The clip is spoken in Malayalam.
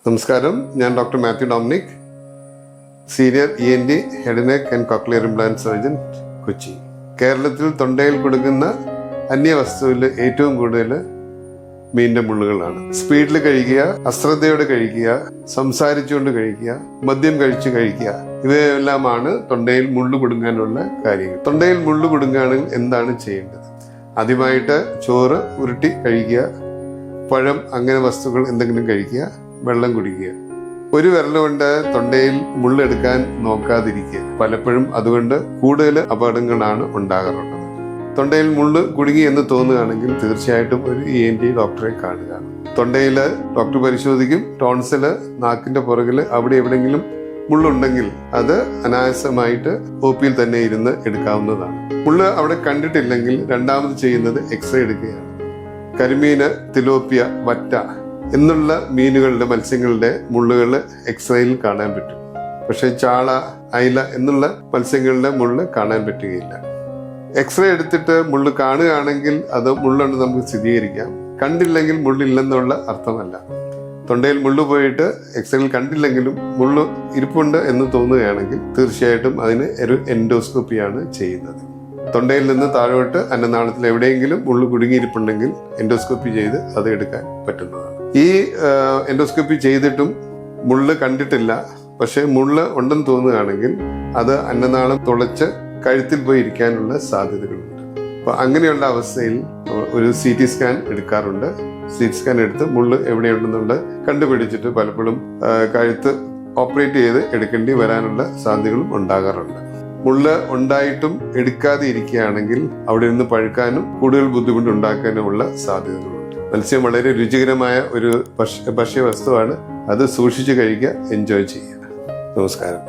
നമസ്കാരം, ഞാൻ doctor Mathew Dominic, senior ENT head neck and cochlear implant surgeon, Kochi. കേരളത്തിൽ തൊണ്ടയിൽ കൊടുക്കുന്ന അന്യവസ്തുവിൽ ഏറ്റവും കൂടുതൽ മീനിന്റെ മുള്ളുകളാണ്. സ്പീഡിൽ കഴിക്കുക, അശ്രദ്ധയോടെ കഴിക്കുക, സംസാരിച്ചുകൊണ്ട് കഴിക്കുക, മദ്യം കഴിക്കുക, ഇവയെല്ലാമാണ് തൊണ്ടയിൽ മുള്ളു കുടുങ്ങാനുള്ള കാര്യങ്ങൾ. തൊണ്ടയിൽ മുള്ളു കുടുങ്ങുകയാണെങ്കിൽ എന്താണ് ചെയ്യേണ്ടത്? ആദ്യമായിട്ട് ചോറ് ഉരുട്ടി കഴിക്കുക, പഴം അങ്ങനെ വസ്തുക്കൾ എന്തെങ്കിലും കഴിക്കുക, വെള്ളം കുടിക്കുക. ഒരു വിരലുകൊണ്ട് തൊണ്ടയിൽ മുള്ളെടുക്കാൻ നോക്കാതിരിക്കുക. പലപ്പോഴും അതുകൊണ്ട് കൂടുതൽ അപകടങ്ങളാണ് ഉണ്ടാകാറുള്ളത്. തൊണ്ടയിൽ മുള്ള് കുടുങ്ങി എന്ന് തോന്നുകയാണെങ്കിൽ തീർച്ചയായിട്ടും ഒരു ENT ഡോക്ടറെ കാണുക. തൊണ്ടയിൽ ഡോക്ടർ പരിശോധിക്കും. ടോൺസില്, നാക്കിന്റെ പുറകില് അവിടെ എവിടെയെങ്കിലും മുള്ളുണ്ടെങ്കിൽ അത് അനായാസമായിട്ട് OPയിൽ തന്നെ ഇരുന്ന് എടുക്കാവുന്നതാണ്. മുള്ള് അവിടെ കണ്ടിട്ടില്ലെങ്കിൽ രണ്ടാമത് ചെയ്യുന്നത് എക്സ്റേ എടുക്കുകയാണ്. കരിമീന്, തിലോപ്പിയ, വറ്റ എന്നുള്ള മീനുകളുടെ, മത്സ്യങ്ങളുടെ മുള്ളുകൾ എക്സ്റേയിൽ കാണാൻ പറ്റും. പക്ഷെ ചാള, അയില എന്നുള്ള മത്സ്യങ്ങളുടെ മുള്ള് കാണാൻ പറ്റുകയില്ല. എക്സ്റേ എടുത്തിട്ട് മുള്ള് കാണുകയാണെങ്കിൽ അത് മുള്ളുണ്ട് നമുക്ക് സ്ഥിരീകരിക്കാം. കണ്ടില്ലെങ്കിൽ മുള്ളില്ലെന്നുള്ള അർത്ഥമല്ല. തൊണ്ടയിൽ മുള്ളു പോയിട്ട് എക്സ്റേയിൽ കണ്ടില്ലെങ്കിലും മുള്ളു ഇരിപ്പുണ്ട് എന്ന് തോന്നുകയാണെങ്കിൽ തീർച്ചയായിട്ടും അതിന് ഒരു എൻഡോസ്കോപ്പിയാണ് ചെയ്യുന്നത്. തൊണ്ടയിൽ നിന്ന് താഴോട്ട് അന്നനാളത്തിൽ എവിടെയെങ്കിലും മുള്ളു കുടുങ്ങിയിരിപ്പുണ്ടെങ്കിൽ എൻഡോസ്കോപ്പി ചെയ്ത് അത് എടുക്കാൻ പറ്റുന്നതാണ്. ഈ എൻഡോസ്കോപ്പി ചെയ്തിട്ടും മുള്ള് കണ്ടിട്ടില്ല, പക്ഷെ മുള്ള് ഉണ്ടെന്ന് തോന്നുകയാണെങ്കിൽ അത് അന്നനാളം തുളച്ച് കഴുത്തിൽ പോയി ഇരിക്കാനുള്ള സാധ്യതകളുണ്ട്. അപ്പൊ അങ്ങനെയുള്ള അവസ്ഥയിൽ ഒരു CT സ്കാൻ എടുക്കാറുണ്ട്. CT സ്കാൻ എടുത്ത് മുള്ള് എവിടെയുണ്ടെന്നുള്ളത് കണ്ടുപിടിച്ചിട്ട് പലപ്പോഴും കഴുത്ത് ഓപ്പറേറ്റ് ചെയ്ത് എടുക്കേണ്ടി വരാനുള്ള സാധ്യതകളും ഉണ്ടാകാറുണ്ട്. മുള്ള് ഉണ്ടായിട്ടും എടുക്കാതെ ഇരിക്കുകയാണെങ്കിൽ അവിടെ നിന്ന് പഴുക്കാനും കൂടുതൽ ബുദ്ധിമുട്ടുണ്ടാക്കാനുമുള്ള സാധ്യതകളുണ്ട്. മത്സ്യം വളരെ രുചികരമായ ഒരു ഭക്ഷ്യവസ്തുവാണ്. അത് സൂക്ഷിച്ചു കഴിക്കുക, എൻജോയ് ചെയ്യുക. നമസ്കാരം.